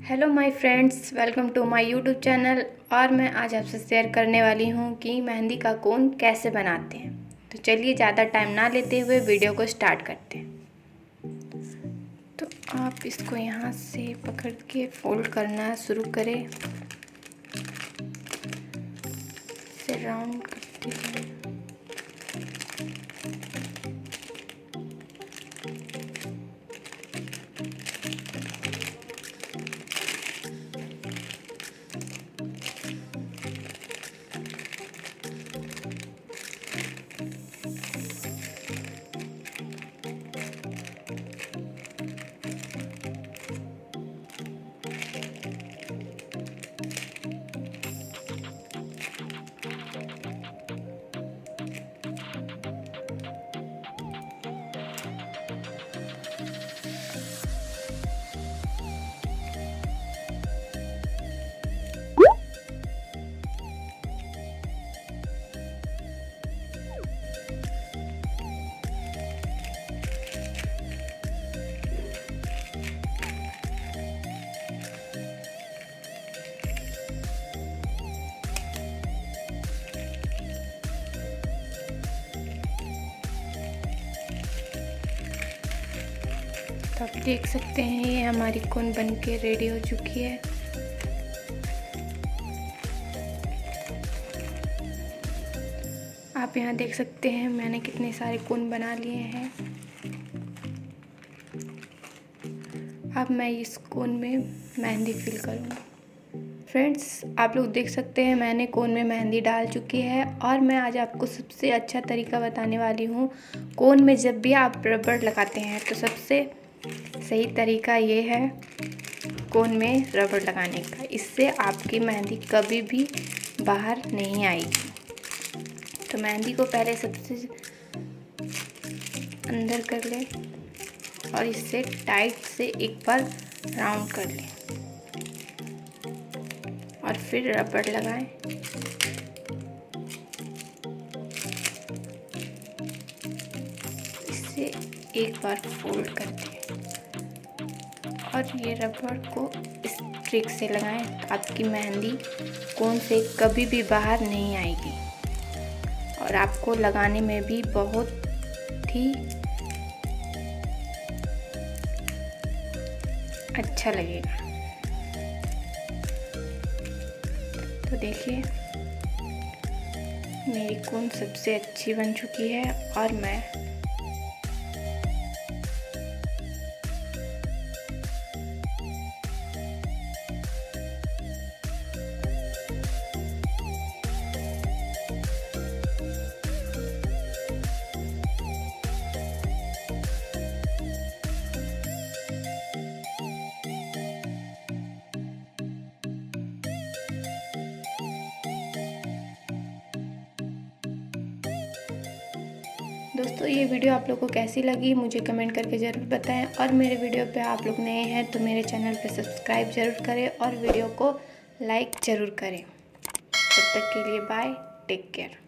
Hello my friends, welcome to my YouTube channel. और मैं आज आपसे शेयर करने वाली हूँ कि मेहंदी का कोन कैसे बनाते हैं। तो चलिए ज़्यादा टाइम ना लेते हुए वीडियो को स्टार्ट करते हैं। तो आप इसको यहाँ से पकड़ के फोल्ड करना शुरू करें, इसे राउंड करते हुए। तो आप देख सकते हैं ये हमारी कोन बनके रेडी हो चुकी है। आप यहाँ देख सकते हैं मैंने कितने सारे कोन बना लिए हैं। अब मैं इस कोन में मेहंदी फिल करूँगी। फ्रेंड्स, आप लोग देख सकते हैं मैंने कोन में मेहंदी डाल चुकी है। और मैं आज आपको सबसे अच्छा तरीका बताने वाली हूँ। कोन में जब भी आप रबड़ लगाते हैं तो सबसे सही तरीका ये है कोन में रबड़ लगाने का। इससे आपकी मेहंदी कभी भी बाहर नहीं आएगी। तो मेहंदी को पहले सबसे अंदर कर लें और इससे टाइट से एक बार राउंड कर लें और फिर रबड़ लगाएं। इसे एक बार फोल्ड कर दें और ये रबड़ को इस ट्रिक से लगाएं तो आपकी मेहंदी कोन से कभी भी बाहर नहीं आएगी और आपको लगाने में भी बहुत ही अच्छा लगेगा। तो देखिए मेरी कोन सबसे अच्छी बन चुकी है और मैं दोस्तों ये वीडियो आप लोगों को कैसी लगी मुझे कमेंट करके ज़रूर बताएं। और मेरे वीडियो पे आप लोग नए हैं तो मेरे चैनल पे सब्सक्राइब ज़रूर करें और वीडियो को लाइक ज़रूर करें। तब तक के लिए बाय, टेक केयर।